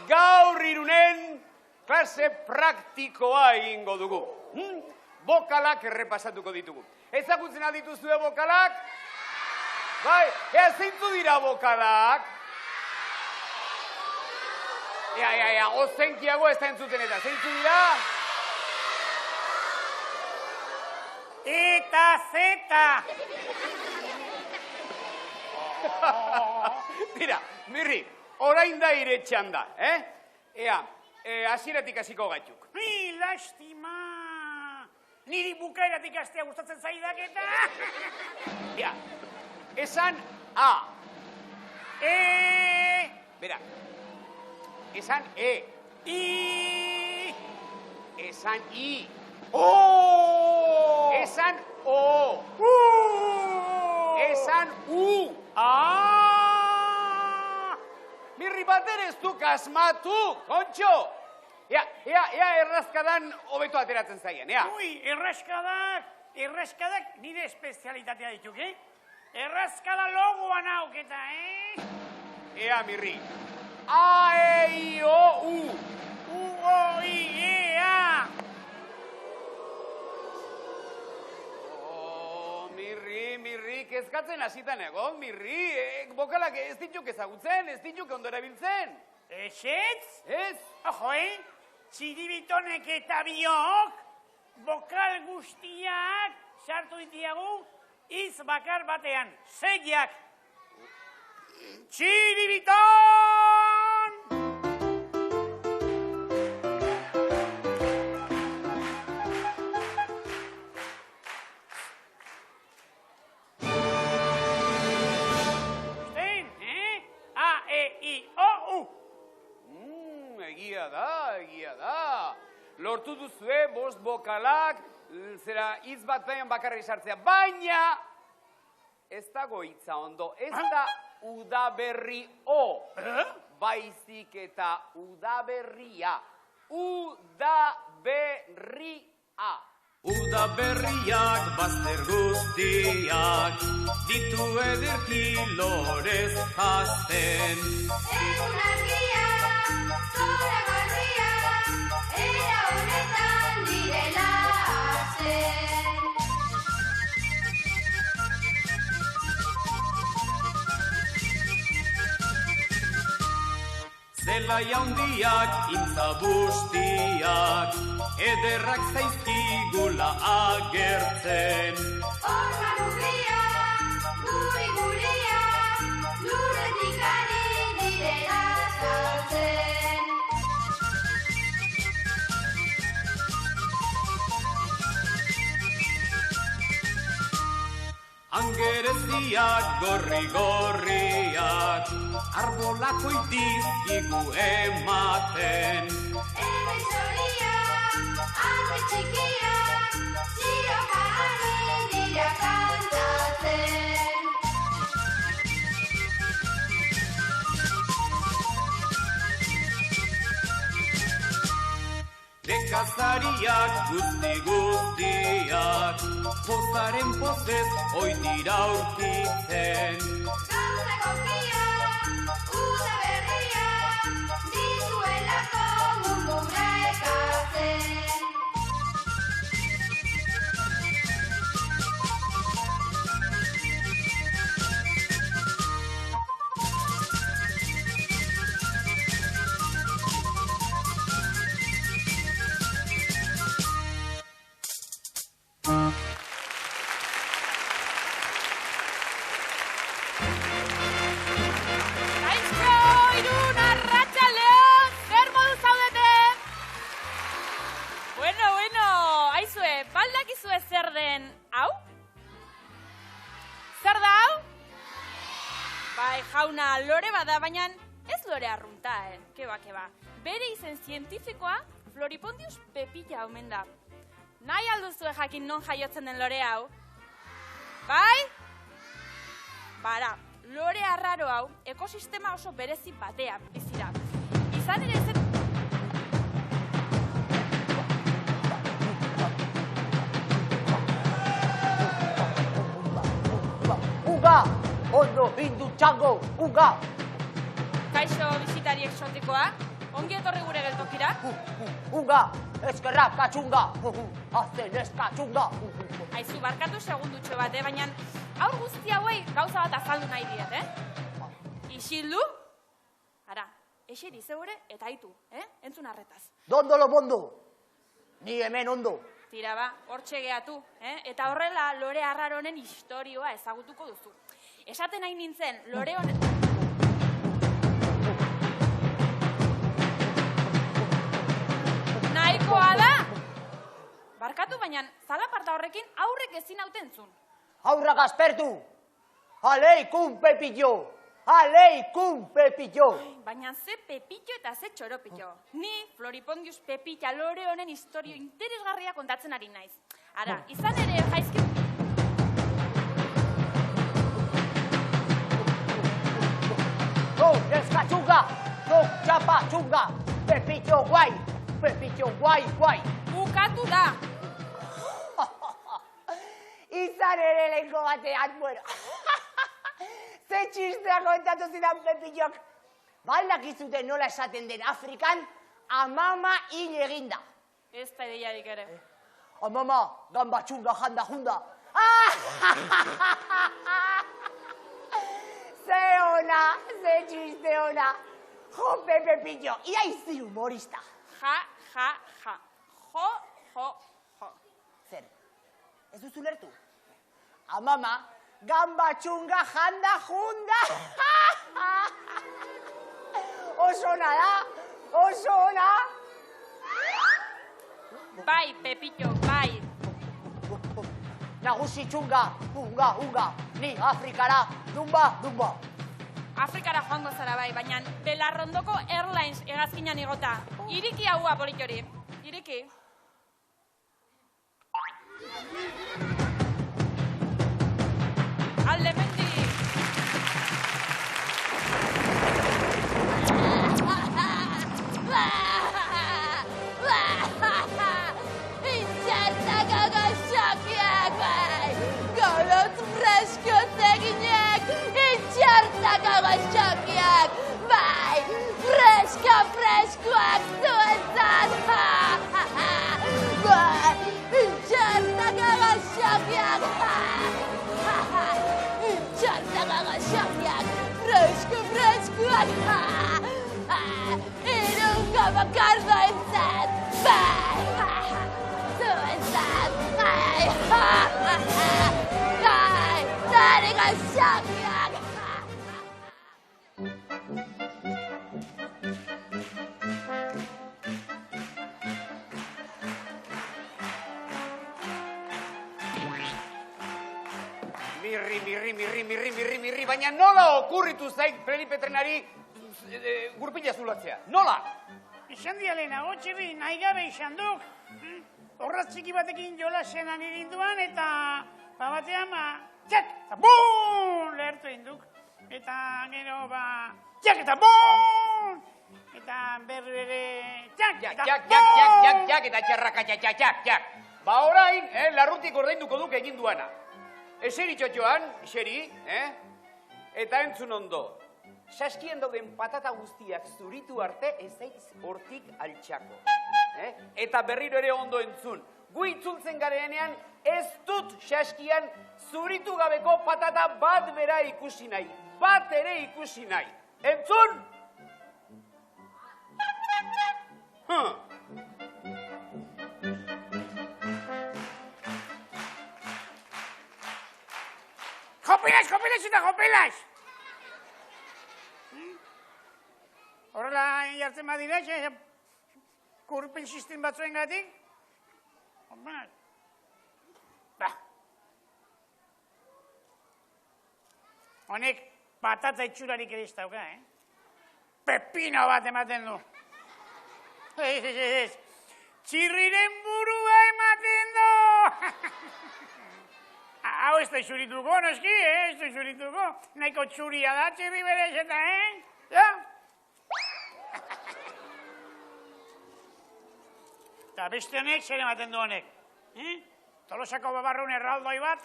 Gaur Irunen klase praktikoa egingo dugu. Bokalak errepasatuko ditugu. Ezagutzen aldituzue bokalak? Bai, zeintzu dira bokalak? Ozenkiago ez da entzuten eta, zeintzu dira? Eta zeta! Tira, Mirri, orain da iretxan da, hasieratik hasiko gaituk. Lastima! Niri bukaeratik hastea gustatzen zaidak eta... Esan A. Bera. Esan E. I. Esan I. O. Esan O. Esan U. Mirri bater ez duk asmatu, kontxo. Ea errazkadan hobeto ateratzen zaien, ea. Ui, errazkadak nire espezialitatea dituk, Errazkada logoan auketa, Ea, Mirri. A, E, I, O, U. U, O, I, E, A. Mirri, kezkatzen hasitan egon, Mirri. Bokalak ez dituk ezagutzen, ez dituk ondo erabiltzen. Ezetz? Ez? Ojo, txiribitonek eta biok, bokal guztiak sartu ditiagu, iz bakar batean, zeiak. Txiribiton! Ustein, A, E, I, O, U. Egia da. Lortu duzue, bost bokalak, zera hitz bat baina bakarri sartzea. Baina, ez dago hitza ondo, ez da udaberri O. Baizik eta udaberria. Udaberria. Udaberriak bazter guztiak ditu ederki lorez jazten. Egun argia, zora garria, era honetan direla hasten. Zelai handiak, intza bustiak, ederrak zaizkigula agertzen. Orman urria, guri-guria, lurretik ari direla saltzen. Angereziak gorri-gorriak, arbolako itizkigu ematen. Hemen zoria, arte txikia, txioka ari dira kantatzen. Nekazariak guzti-guztiak, pozaren pozez hoi dira aurkitzen. Gauzak okia, udaberria, dituelako mundura ekartzen. Jauna, lore bada, baina ez lore arrunta, Keba. Bere izen zientifikoa Floripondius pepilla omen da. Nahi alduzue jakin non jaiotzen den lore hau? Bai? Bara, lore arraro hau ekosistema oso berezi batean bizira. Izan ere zen... Uga! ondo hindu txango, unga. Kaixo bisitari exotikoa, ongi etorri gure geltokira. Unga, eskerra katxunga, azten eskatxunga. Aizu, barkatu segundutxo bat, baina aur guzti hauei gauza bat azaldu nahi diet, Isildu? Ara, eseri zeure eta aitu, entzun arretaz. Dondolo mondo, ni hemen ondo. Tira ba, hortxe gehatu, eta horrela lore arraronen historioa ezagutuko duzu. Esaten nahi nintzen, lore honen... Nahikoa da? Barkatu, baina zalaparta horrekin aurrek ezin hauten zun. Aurrak aspertu, aleikum pepillo. Aleikum, Pepillo! Baina ze Pepillo eta ze Txoropillo. Ni Floripondius Pepilla lore honen historio interesgarria kontatzen ari naiz. Ara, izan ere jaizki... Eskatxunga! Txapa txunga! Pepillo guai! Pepillo guai, guai! Bukatu da! Izan ere lehenko batean, bueno... Ze txistea kontatu zidan Pepillok. Baldak izuten nola esaten den Afrikan, amama hil eginda. Ez da ideiarik ere. Amama, gamba txunga janda junda. Ze ona, ze txiste ona. Jo, Pepillo, ia izi humorista. Ja, ja, ja. Jo, jo, jo. Zer, ez duzu lertu? Amama, gamba txunga janda junda. Oso ona da, oso ona. Bai, Pepillo, bai. Nagusi txunga, unga, unga. Ni Afrikara, dumba, dumba. Afrikara joango zara bai, baina Belarrondoko Airlines hegazkinan igota. Iriki haua, politori. Iriki. Alde mendi. Itxartako goxokiak, bai! Golotz fresko zeginek! Itxartako goxokiak, bai! Freskoak zuentzat! Bai! Itxartako goxokiak, Itxartako goxokiak! Freskoak! Irungo bakardo entzat! Bai! Zuentzat! Bai! Bai! Zari goxokiak! Mirri, baina nola okurritu zait Felipe Trenari gurpila zulatzea? Nola? Esan dialena, hotxebi, nahi gabe izan duk. Horraz txiki batekin jolasenan irinduan eta batean, txak, eta buun, lehertu induk. Eta gero, txak, eta buun! Eta berri ere, txak, eta buun! Jak, eta txarraka, txak. Ba orain, larrutik ordainduko duk egin duana. Eseri txotxoan, eseri, eta entzun ondo. Saskien dauden patata guztiak zuritu arte ez zaiz hortik altxako. Eta berriro ere ondo entzun. Gu itzultzen garenean ez dut saskian zuritu gabeko patata bat bera ikusi nahi. Bat ere ikusi nahi. Entzun? Jopilas! Horrela jartzen badira, kurpen sistem batzuen gatik. Honek patata itxurarik ere ez dauka, Pepino bat ematen du. Ez. Txirriren burua ematen du! Hau ez da xurituko, noski, ez da xurituko. Nahiko txuria da, txirri berez eta, Ja? Eta beste honek, zer ematen du honek? Tolosako babarrun erraldoi bat?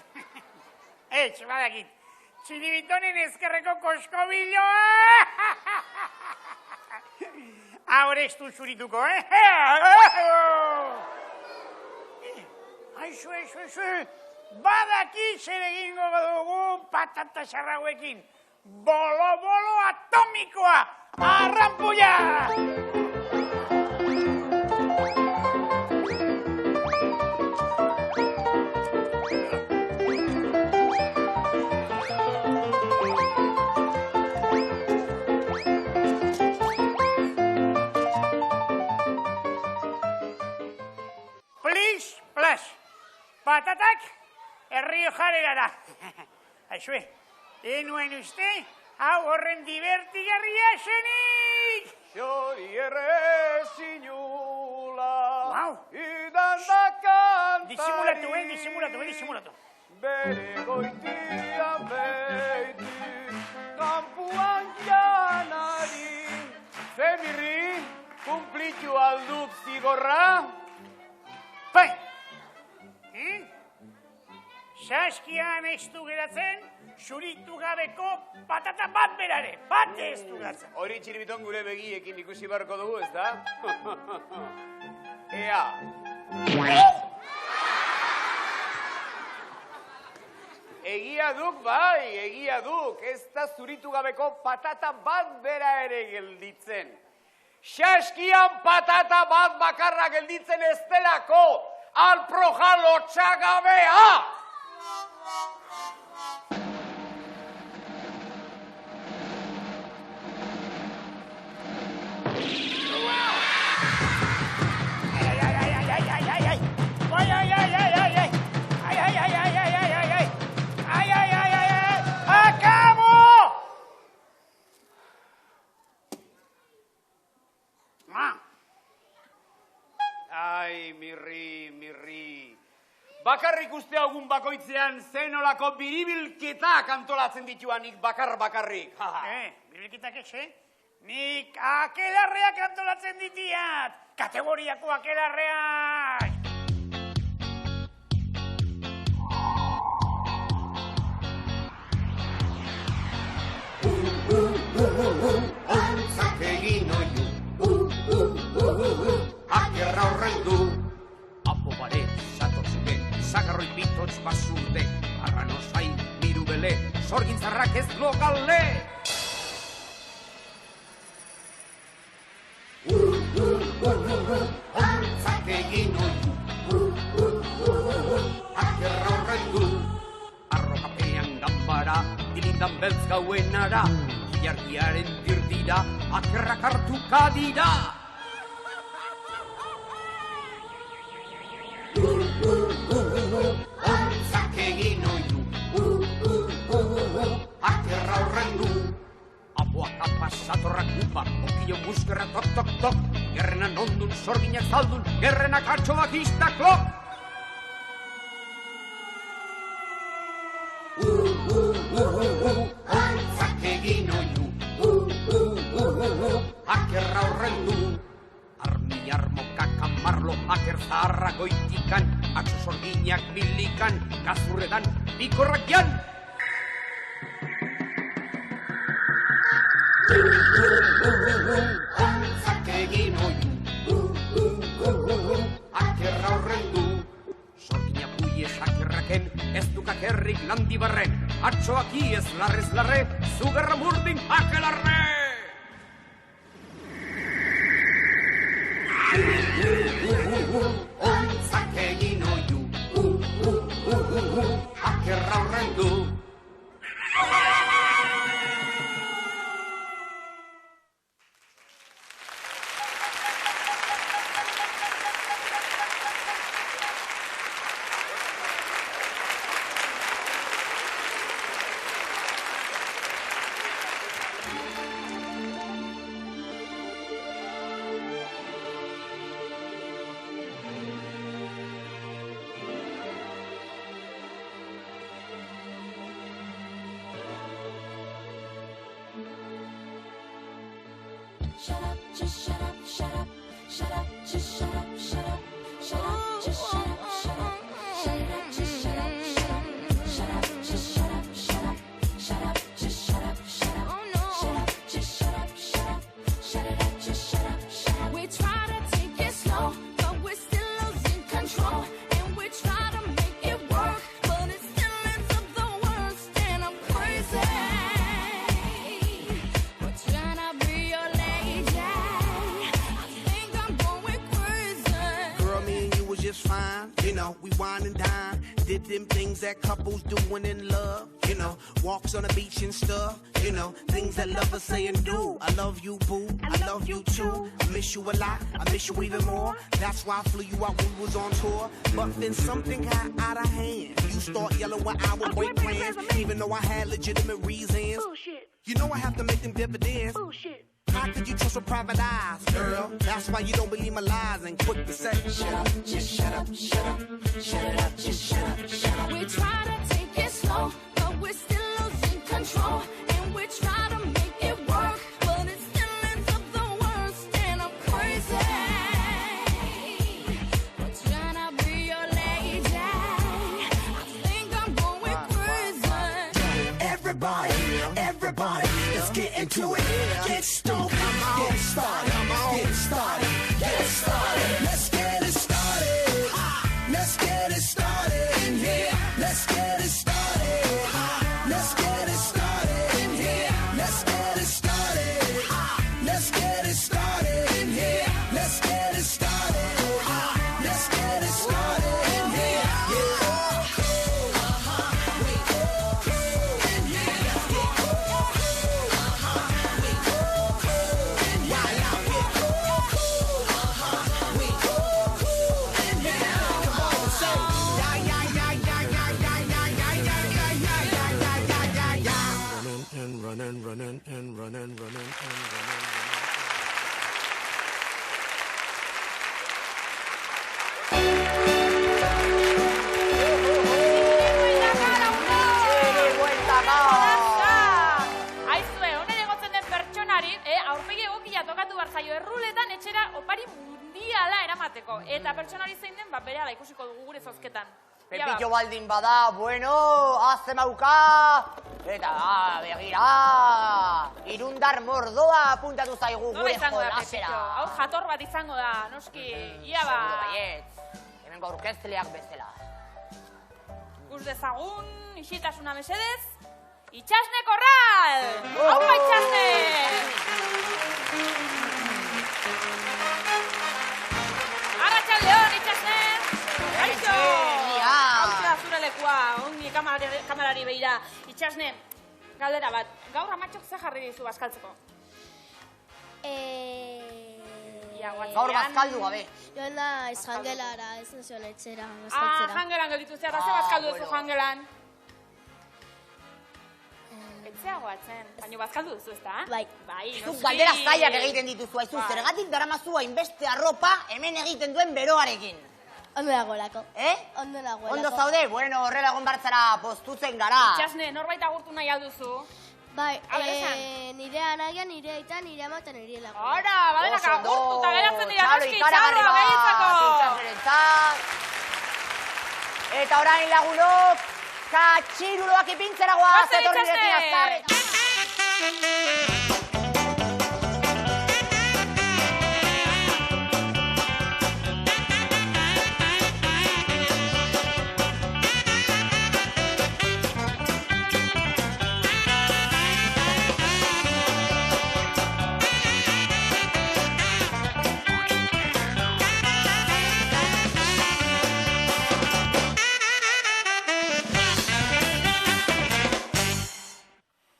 Ez, badakit. Txiribitonen ezkerreko koskobiloa! Ahora ez du zurituko, Aizu, badaki zer egingo dugu patata xarrauekin. Bolo atomikoa! Arrampulla! Patatak Errio Jarerara. Aizue, enuen uste, hau horren divertigarria zenik! Xori ere zinula, Wow. idan da kantari. Disimulatu. Bere goitia beiti, kampuan janari. Zemirri, kumplitu alduk zigorra. Bai! Saskian ez du geratzen, zuritu gabeko patata bat berare, bat ez du geratzen. Hori txiribiton gure begiekin ikusi beharko dugu, ez da? Ea. Egia duk, bai, egia duk. Ez da zuritu gabeko patata bat bera ere gelditzen. Saskian patata bat bakarra gelditzen ez delako, alproja lotxagabea! Ai, mirri. Bakarrik uste haugun bakoitzean zenolako biribilketak antolatzen dituanik bakarrik. Biribilketak ez, Nik akelarreak antolatzen ditiat! Kategoriako akelarreak! Ontzak egin oiu, akerra horrendu. Apo bare, satozuge, zagarroi bitotz basurde, arranosai, mirubele, sorgintzarrak ez lokale. Ontzak egin oiu, akerra horrendu. Arrokapean gambara, dilindan beltz gauenara, jargiaren dirdira, akerrak hartuka dira. Ontzak egin oiu, akerra horrendu. Apoak apasatorrak upa, okio muskerra tok, gerrenan ondun, sorginak zaldun, gerrenak hartxoak iztaklok. Ontzak egin oiu, akerra horrendu. Armi armokak amarlo, aker zaharra goitikan, atxo sorginak milikan, gazurredan, bikorrak jan. Ontzak egin oiu, akerra horrendu. Sorgina puiez akerraken, ez dukak herrik landibarren, atxoak iez larre, zugarra murdin akelarre! Ontzak egin oiu, akerra horrendu. Shut up, just shut up, shut up, shut up, just shut up, shut up, shut up, just shut up, shut up, shut up, just shut up, shut up, shut up, just shut up, shut up, shut up. know, we wine and dine. Did them things that couples doing in love. You know, walks on the beach and stuff. You know, things that lovers say and do. I love you, boo. I love you too. I miss you a lot. I miss you even more. That's why I flew you out when we was on tour. But then something got out of hand. You start yelling when I would break plans, even though I had legitimate reasons. Bullshit. You know I have to make them dividends. Bullshit. How could you trust with private eyes, girl? That's why you don't believe my lies and quick to say, shut up, just shut up, shut up, shut it up, just shut up, shut up. We try to take it slow, but we're still losing control. And we try to make it work, but it still ends up the worst. And I'm crazy. We're trying to be your lady. I think I'm going crazy. Everybody, let's get into it. Get stoked, get it started, get it started, get it started. Let's get it started. Let's get it started in here. Let's get it started. Let's get it started in here. Let's get it started. Let's get it started in here. Let's get it started. Let's get it started in here. Running. Aizue, honen egotzen den pertsonari, aurpegi egokia tokatu behar zaio erruletan etxera opari mundiala eramateko. Eta pertsonari zein den, berehala ikusiko dugu gure zozketan. Pepillo baldin bada, bueno, azte mauka, eta begira, irundar mordoa apuntatu zaigu Nola gure izango da, jolasera. Pepillo? Hau jator bat izango da, noski, ia ba. Seguro baietz, hemengo aurkezteleak bezala. Ikus dezagun, isiltasuna mesedez, Itxasne Korral! Haupa Itxasne! Arratsaldeon, Itxasne! Gaixo! Hauza zure lekua, ongi kamerari behira. Itxasne, galdera bat, gaur amatxok ze jarri dizu bazkaltzeko? Gaur bazkaldu gabe. Joan da ez jangelara, ez nuzioan etxera, Ah, bazkaltzera. jangelan gelditu zea, eta ze bazkaldu duzu jangelan? Etxeago atzen, baina bazkaldu duzu, ezta? Bai. Bai, Zuk noski. galdera zailak egiten dituzu, aizu, Bai. zergatik daramazu hainbeste arropa hemen egiten duen beroarekin. Ondo dagoelako. Ondo dagoelako. zaude? Bueno, horrela egon bartzara postutzen gara. Itxasne, norbait agurtu nahi alduzu? Bai, A ber, esan. nire anaia, nire aita, nire ama eta nire lagun. Ora, badenak Oso ondo. agurtu eta geratzen dira, Txalo, noski, ikaragarri txaloa bat, gehitzako! Itxasnerentzat. Eta orain lagunok, katxiruloak ipintzera goaz, Goazen, etorri Itxasne! direkin azkar.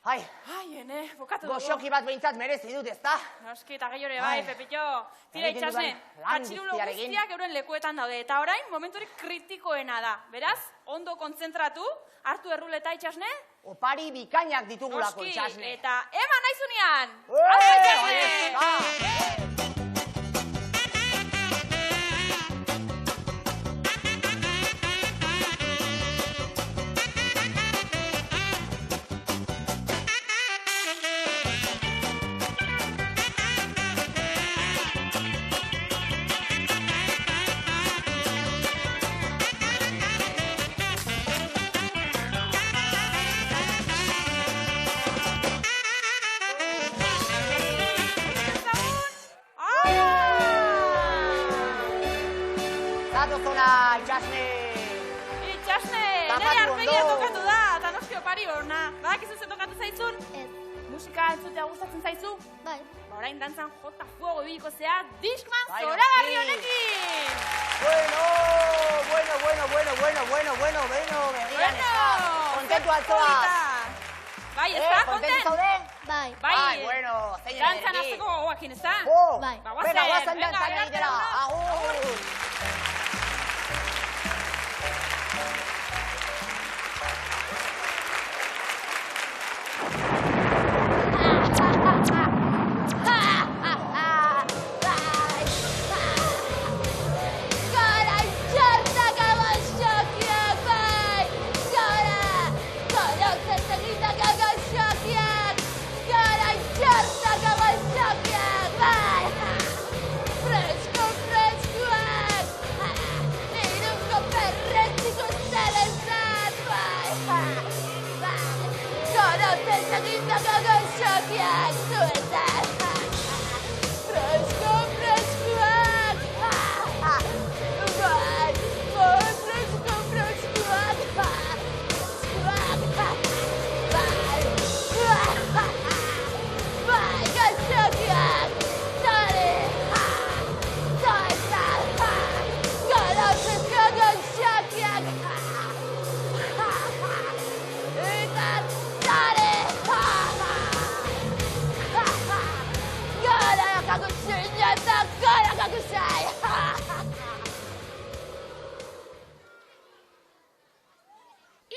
Ai, bukatu dugu. goxoki bat behintzat merezi dut, ezta? Noski, eta gehiore bai, Ai. Pepillo. Tira Egiten Itxasne, dudan lan atxirulo guztiarekin. guztiak euren lekuetan daude. Eta orain, momenturik kritikoena da. Beraz, ondo kontzentratu, hartu erruleta Itxasne. Opari bikainak ditugulako, Noski, Itxasne. eta eman naizunean! Hartu Itxasne! Zatozona, Itxasne! Itxasne, Tapatu nire arpegia ondo. tokatu da, eta noski opari horna. Badakizu ze tokatu zaizun? Ez. Musika entzutea gustatzen zaizu? Bai. Orain dantzan jota fuego ibiliko zea, Discman Bai, zoragarri noski. honekin! Bueno, begiran ez. Kontentu atzoaz. Bai, ez da, Kontentu kontent? zaude? Bai. Bai, bueno, zein dantzan energi. hasteko gogoakin, ez da? Bai. Ba, Venga, guazen, guazen venga, dantzan venga, egitera. venga. Agur.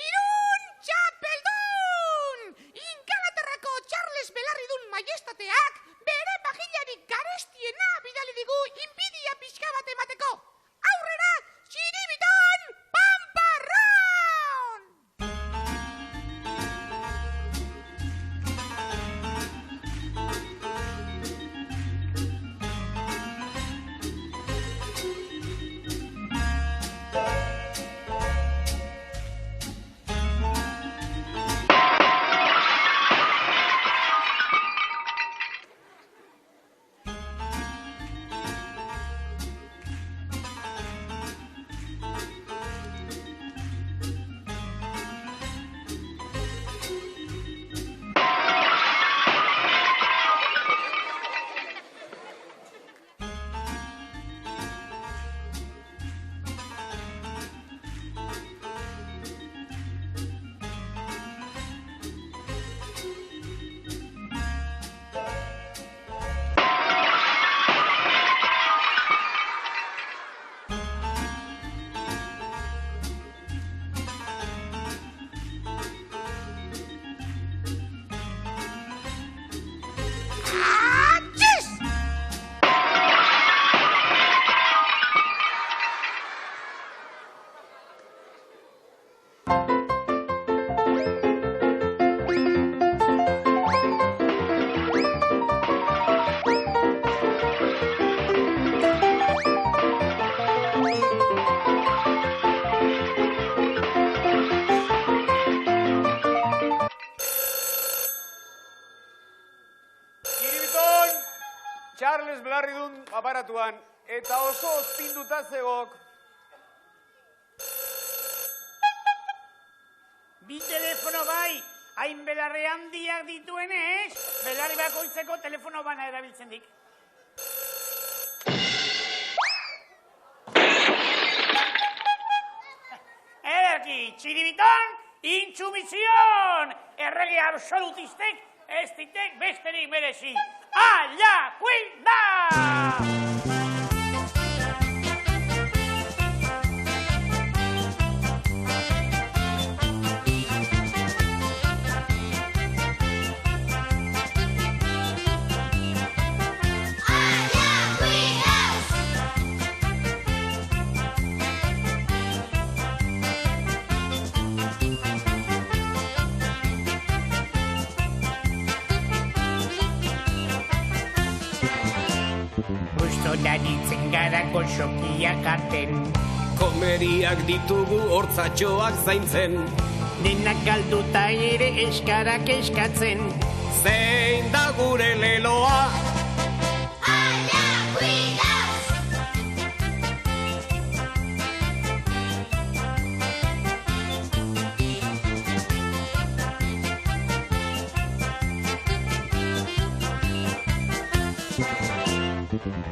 Irun txapeldun! Ingalaterrako Charles Belarridun maiestateak bere pagilarik garestiena bidali digu inbidia pixka bat emateko. Aurrera, txiribiton, pamparron! Charles Belarridun aparatuan, eta oso ozpinduta zegok. Bi telefono bai, hain belarre handiak dituenez, belarri bakoitzeko telefono bana erabiltzen dik. Ederki, txiribiton, intsumizion! Errege absolutistek ez ditek besterik merezi. Alla, cuida! Daritzen gara goxokiak aten, Komeriak ditugu hortzatxoak zaintzen, denak galduta ere eskarak eskatzen. zein da gure leloa?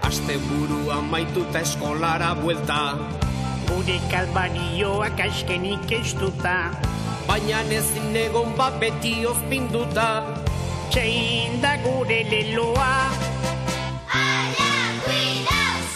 Asteburu amaituta eskolara buelta, Gure kalbarioak askenik estuta, baina ezin egon beti ozpinduta. Zein da gure leloa, Ala, cuidaos.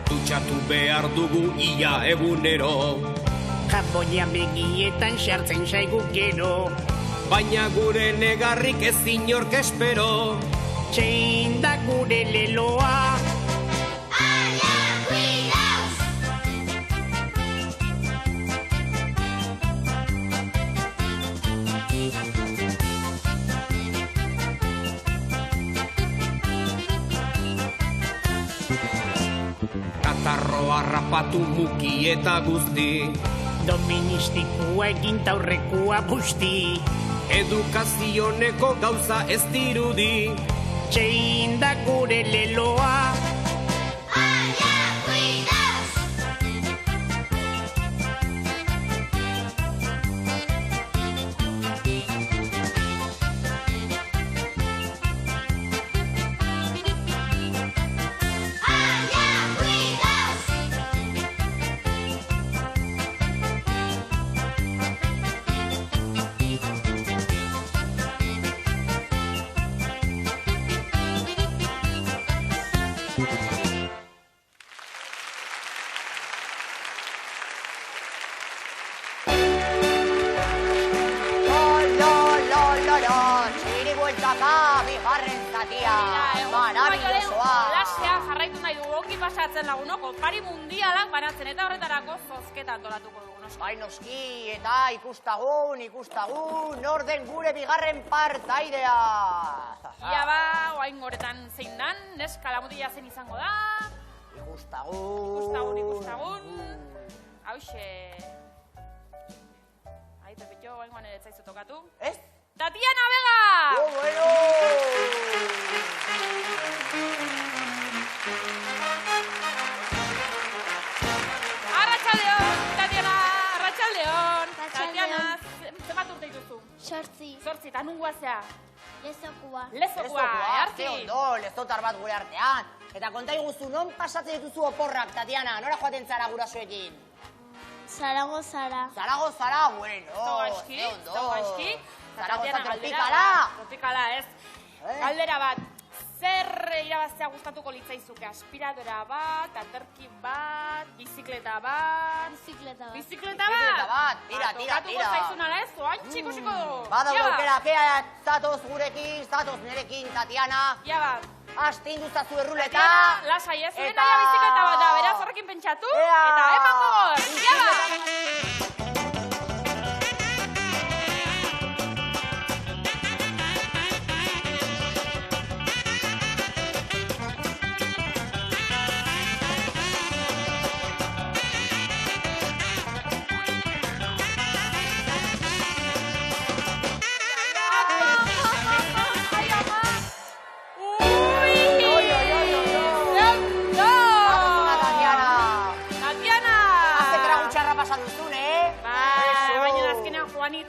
Dutxatu behar dugu ia egunero, jaboia begietan sartzen zaigu gero. baina gure negarrik ez inork espero. Zein da gure leloa, Ala, cuidaos. Katarroa rapatu muki eta guzti, doministikua egin taurrekua busti. edukazioneko gauza ez dirudi. Zein da gure leloa, Ala, cuidaos. Ala, cuidaos. Txiribueltaka, bigarren zatia. Marabillosoa. Lasea jarraitu nahi dugu, ongi pasatzen lagunok, opari mundialak banatzen eta horretarako zozketa antolatuko dugu, noski. Bai noski, eta ikustagun, nor den gure bigarren partaidea. Ia ba, oain goretan zein dan, neska lamutila zen izango da. Ikustagun. Hauxe. Ai, Pepito, oain goan ere etzaizu tokatu. Ez? Tatiana Vega! Oh, bueno! Arratsaldeon, Tatiana, arratsaldeon. Arratsaldeon. Tatiana, zenbat urte dituzu? 8. 8, eta nun guazea? Lezokua. Lezokua, Ze ondo, lezotar bat gure artean. Eta konta iguzu, non pasatzen dituzu oporrak, Tatiana? Nora joaten zara gurasoekin? Zaragozara. Zaragozara, bueno, Gaizki, ze ondo. gaizki. Zaragoza Tatiana, tropikala. Tropikala, ez. Galdera bat, zer irabaztea gustatuko litzaizuke? Aspiradora bat, aterki bat, bizikleta bat... Bizikleta bat. Bizikleta Bizikleta bat? bat, tira. Tokatuko zaizun ala ez, oain txikusiko dugu. Badago Ja ba, aukera, kea zatoz gurekin, zatoz nerekin, Tatiana. Ja ba. Astindu zazu erruleta. Tatiana, lasai ez, zure naia bizikleta bat da, beraz horrekin pentsatu, eta eman gogor, ja ba.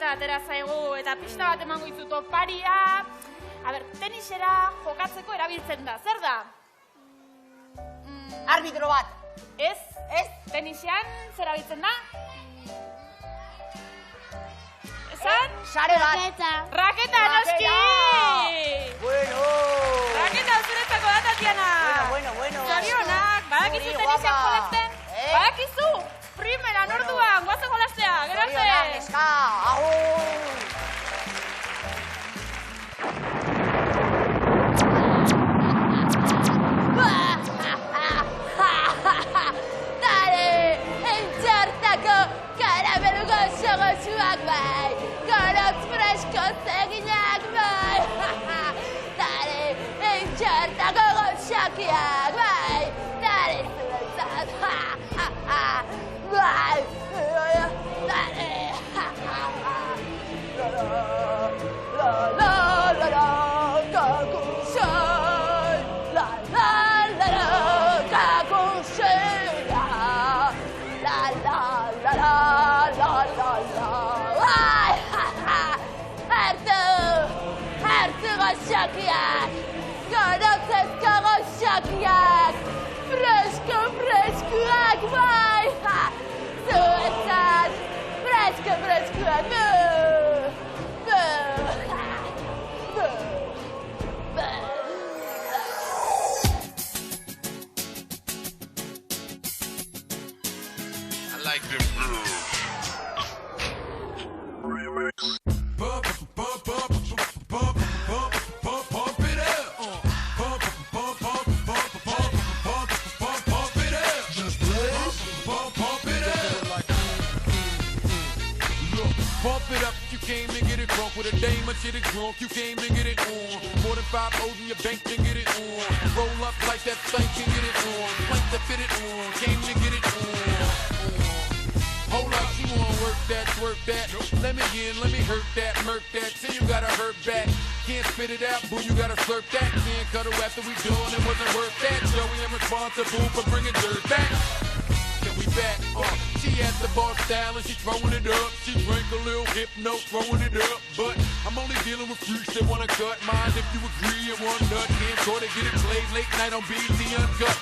Atera zaigu eta pista bat emango izut oparia. A ber, tenisera jokatzeko erabiltzen da. Zer da? Arbitro bat. Ez? Tenisean zer erabiltzen da? Esan? Sare bat. Raketa, noski! Bueno. Raketa zuretzako da, Tatiana. Bueno. Zorionak, badakizu tenisean jolasten? Badakizu? Primeran orduan, guazen jolastea, gero arte! Zorionak, neska, agur! Dale, entzartako karamelu gozo gozuak bai, gorotz fresko zeginak bai. egokiak, freskoak bai, zuetzat, freskoak, I like them with a dame, my shit is drunk, you came and get it on. More than 5 O's in your bank, can get it on. Roll up like that thing, can get it on. Plank to fit it on, came to get it on. Hold up, you wanna work that, twerk that. Let me in, let me hurt that, murk that. Say you gotta hurt back, can't spit it out, boo, you gotta slurp that. Can't cuddle after we done, it wasn't worth that. Joey, I'm responsible for bringing dirt back. We back, she at the bar style and she throwing it up. She drank a little hypno, throwing it up. But I'm only dealing with freaks that wanna cut mine. If you agree and one nut, can't try to get it played late night on BT Uncut.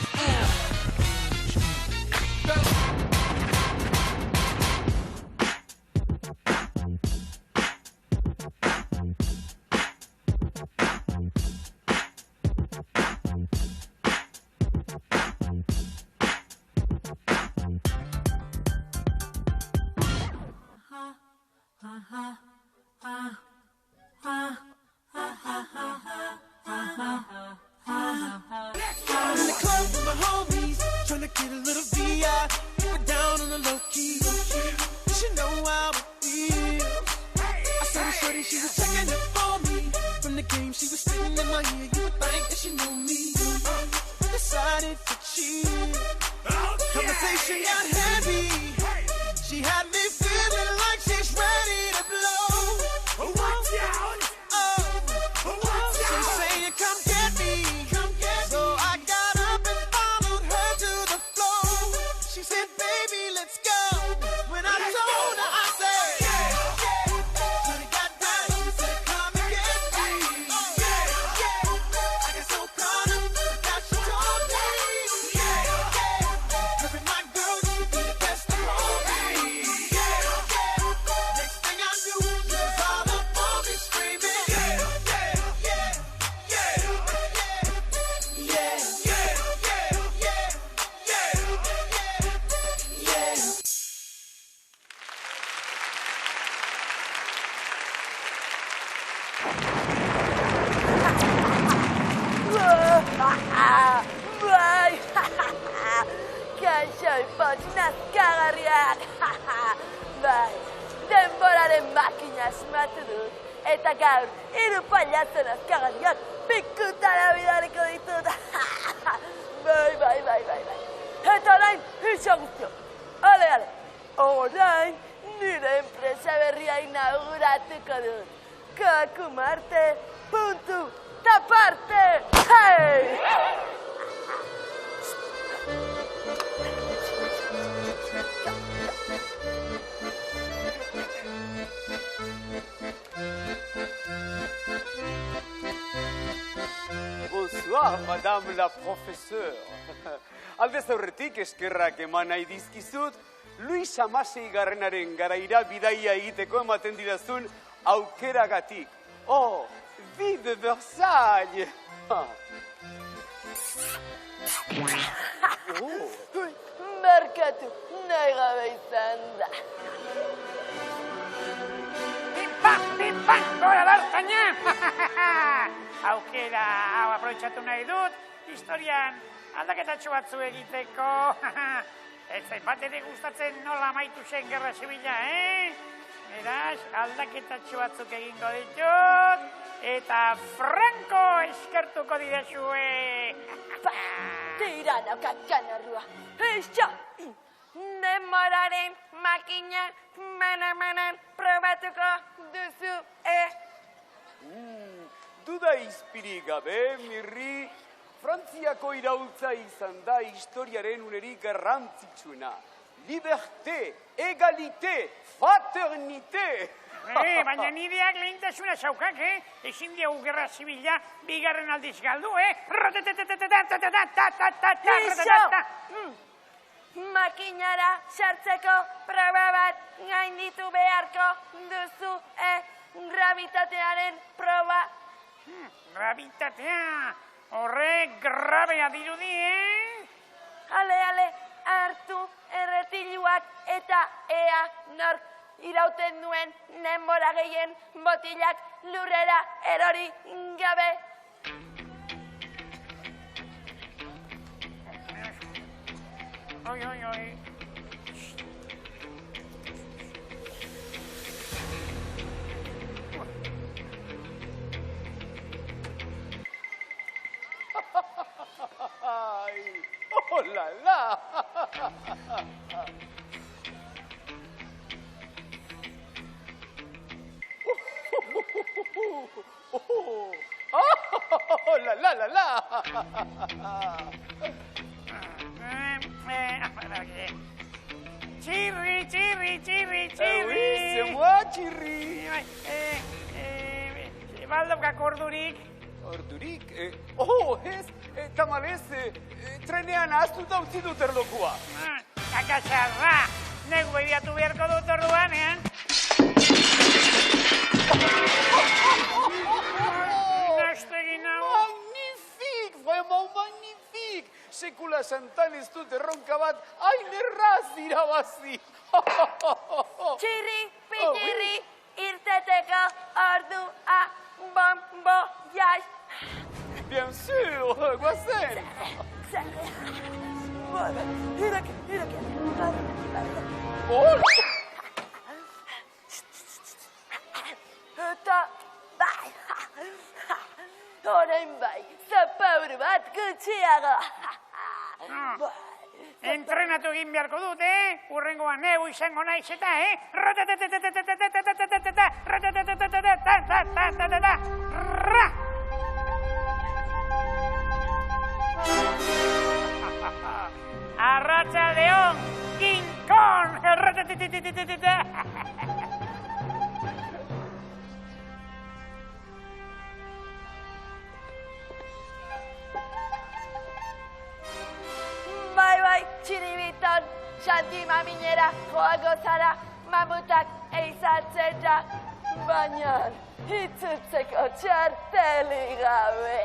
Bai, denboraren makina asmatu dut, eta gaur, 3 pailazo nazkagarriak pikutara bidaliko ditut. Bai. Eta orain, isa guztio. Ale, orain, nire enpresa berria inauguratuko dut. Kakumarte, puntu, taparte, hei! Bonsoir, madame la professeur. Aldez aurretik eskerrak eman nahi dizkizut, Luis Amasei garrenaren garaira bidaia egiteko ematen didazun aukeragatik. Oh, vive Versailles! Barkatu, nahi gabe izan da. Pim-pam, gora lartaina! Aukera hau aprobetxatu nahi dut, historian aldaketatxo batzu egiteko. Ez zait bat ere gustatzen nola amaitu zen gerra zibila, Beraz, aldaketatxo batzuk egingo ditut, eta Franco eskertuko didazue. Tirana kakanarrua, eixa! Demoraren makina manan probatuko duzu, Duda izpirik gabe, Mirri, Frantziako iraultza izan da historiaren unerik garrantzitsuena. Liberté, égalité, fraternité! Baina nireak lehentasuna zaukak, ezin diagu gerra zibila bigarren aldiz galdu, Makinara sartzeko proba bat gainditu beharko duzu, gravitatearen proba. Gravitatea, horrek grabea dirudi, Ale, hartu erretiluak eta ea nork irauten duen denbora gehien botilak lurrera erori gabe. Oi. Ay, oh la la. Oh la la la la. Chirri. Oui, c'est moi, Chirri. Baldokak ordurik. Ordurik? Ez, tamalez, trenean ahaztuta utzi dut erlokua. Kakatxarra, negu bebiatu beharko dut orduan, Nastegin hau. Magnifique, vraiment magnifique. Sekula santan ez dut erronka bat, hain erraz irabazi. Txirri, pitirri, irteteko ordua, bombo, jai. Bien sûr, guazen. Iraki. Oh, Eta, bai, orain bai, zapauru bat gutxiago. Entrenatu egin beharko dut, Urrengoan neu izango naiz eta, Arratsaldeon, King Kong! Bai, txiribiton, Santi maminera joago zara, mamutak eizatzen ja, baina hitzutzeko txarteli gabe.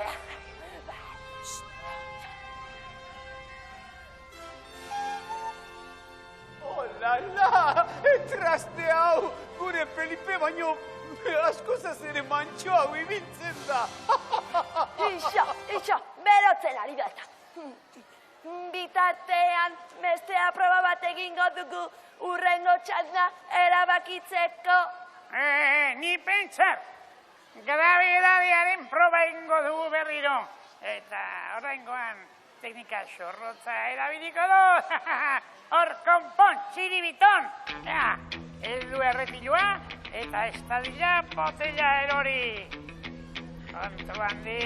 oh la la, traste hau, gure Felipe baino askozaz ere mantxo hau ibiltzen da. Ixo, berotzen ari da eta. Bitartean bestea proba bat egingo dugu urrengo txanda erabakitzeko. Ni pentsat, gravidadearen proba egingo dugu berriro. Eta oraingoan teknika xorrotza erabiliko du. Hor konpon, txiribiton. Heldu erretilua eta estadila botella erori. Kontu handi.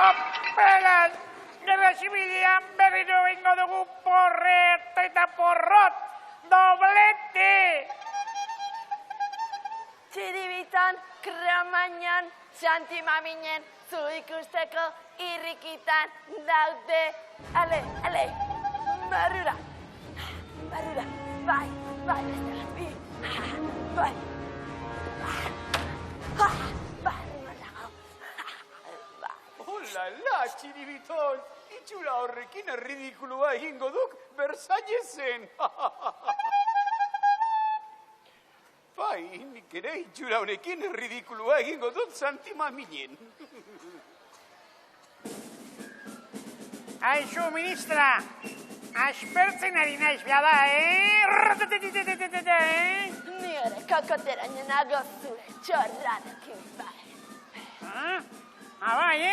Operan, gerra zibilian berriro ingo dugu porret eta porrot, doblete! Txiribitan, kromainan, Santi maminen zu ikusteko irrikitan daude. Ale, barrura, bai, beste bat, bai. Oh la la, Txiribiton, itxura horrekin erridikulua egingo duk Versaillesen. Bai, nik ere itxura honekin erridikulua egingo dut Santi maminen. Aizu, ministra, aspertzen ari naiz bada, Ni ere kokoteraino nago zure txorrarekin bai. Bai,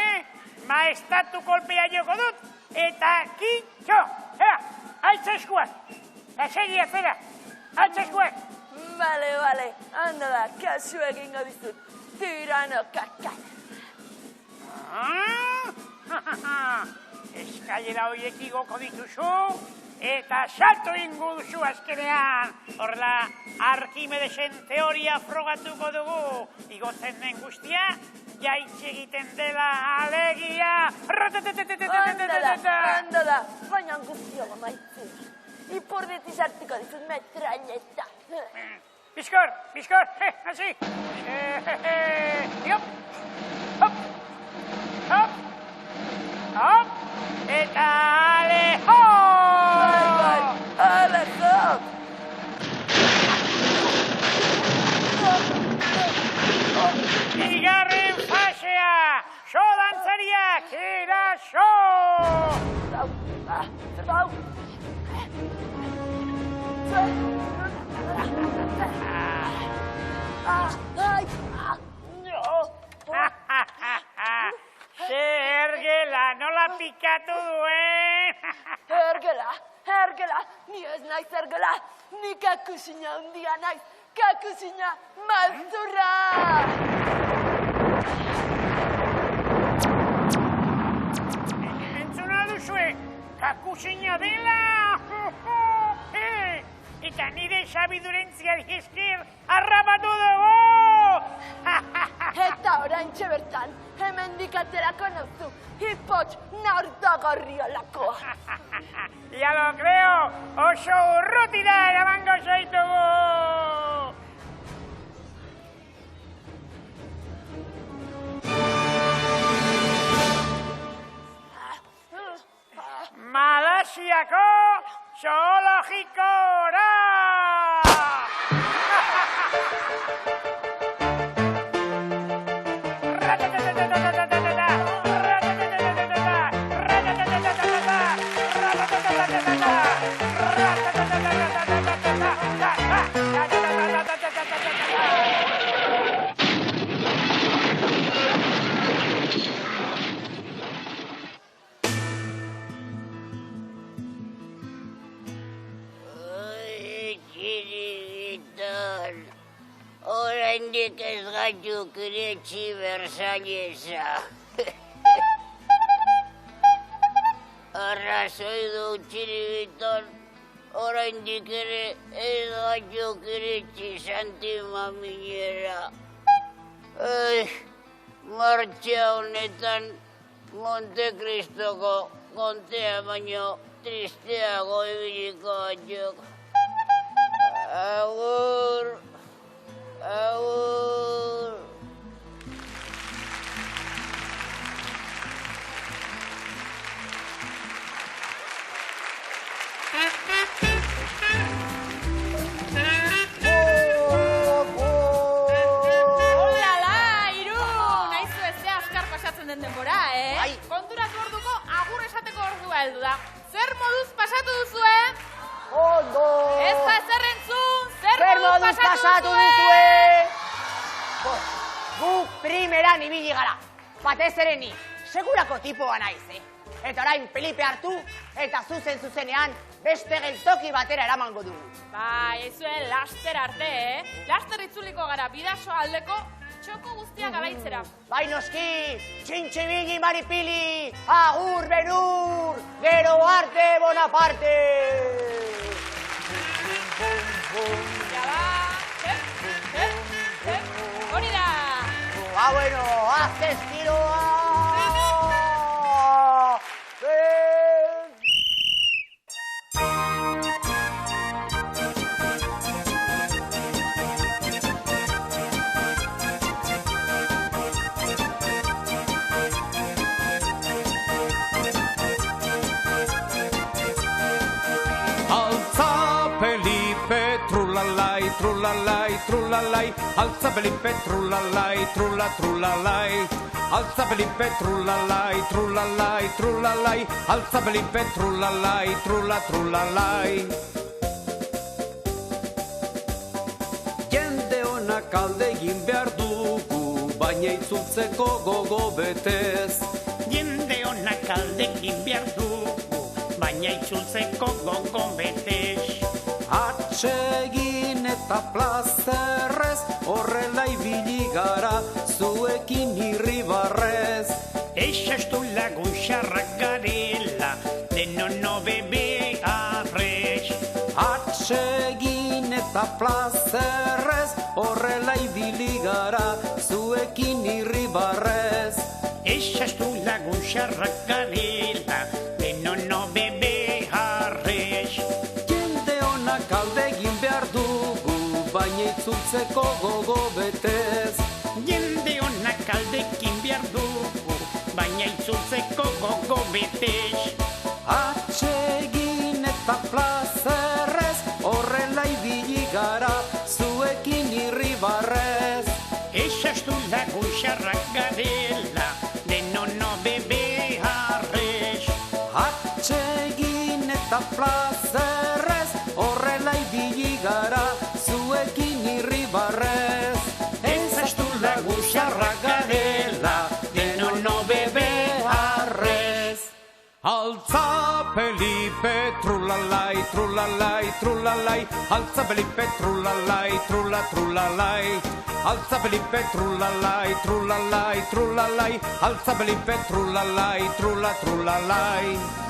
maestatu kolpea joko dut, eta kintxo. Ea, altza eskuak. Eseri atzera, altza eskuak. Bale, ondo da, kasu egingo dizut. Tirano kakak. Eskailera horiek igoko dituzu, eta salto ingo duzu azkenean. Horrela, Arkimedesen teoria frogatuko dugu. Igotzen den guztia, jaitsi egiten dela alegia. Ondo da, baina guztio maitzu. Ipurdetik sartuko dizut metralleta. Bizkor, hasi. Hop, hop, hop, hop, eta alejo! Bai, alejo! Bigarren fasea, so dantzariak, eraso! Zau! Ergela, nola pikatu duen? Ergela, ni ez naiz ergela, ni kakusina hundia naiz, kakusina maltzurra! Entzuna duzue, kakusina dela! Eta nire sabidurentziari esker harrapatu dugu! Eta oraintxe bertan, hemendik aterako nauzu, hipotx nardagarrialakoa. Ya lo creo, oso urrutira eramango zaitugu! Malasiako zoologikora! Oraindik ez gaituk iretsi Versaillesa. Arrazoi du txiribiton, oraindik ere ez gaituk iretsi Santi Maminera. Martxa honetan Montekristoko kontea baino tristeago ibiliko batzuk. Agur. Agur. Denbora, Konturatu orduko agur esateko ordua heldu da. Zer moduz pasatu duzue? Ondo! Ez da zer entzun, zer moduz pasatu duzue? Gu primeran ibili gara, batez ere ni, segurako tipoa naiz, Eta orain Felipe hartu, eta zuzenean beste geltoki batera eramango dugu. Bai, ezue laster arte, Laster itzuliko gara bidaso aldeko txoko guztiak alaitzera. Bai noski, txintxibili maripili, agur benur, gero arte Bonaparte! Ja ba, hori da! Bueno, hazte estiroa! Trulalai, alza Felipe, trulalai, trulalai. Alza Felipe, trulalai, alza Felipe, trulalai. Jende honak alde egin behar dugu, baina itzultzeko gogo betez. Jende honak aldekin behar dugu, baina itzultzeko gogo betez. Atsegin eta plazerrez, horrela ibili gara, zuekin irribarrez. Esastu lagun xarrak garela, denon bebe arrez. Atsegin eta plazerrez, horrela ibili gara, zuekin irribarrez. Esastu lagun xarrak garela, denon bebe arrez. Jende honak alde egin behar dugu, baina itzultzeko gogo betez. Jende honak aldekin behar dugu, baina itzultzeko gogo betez. Atsegin eta plazerrez, horrela ibili gara, zuekin irribarrez. Esastu lagun xarrak garela, denon bebe arrez. Atsegin eta plazerrez, horrela ibili gara, zuekin irribarrez. Ezastu lagun xarrak garela, denon bebe arrez. Altza Felipe trulalai, trulalai, trulalai, altza Felipe trulalai, trulalai. Altza Felipe trulalai, trulalai, trulalai, altza Felipe trulalai, trulalai.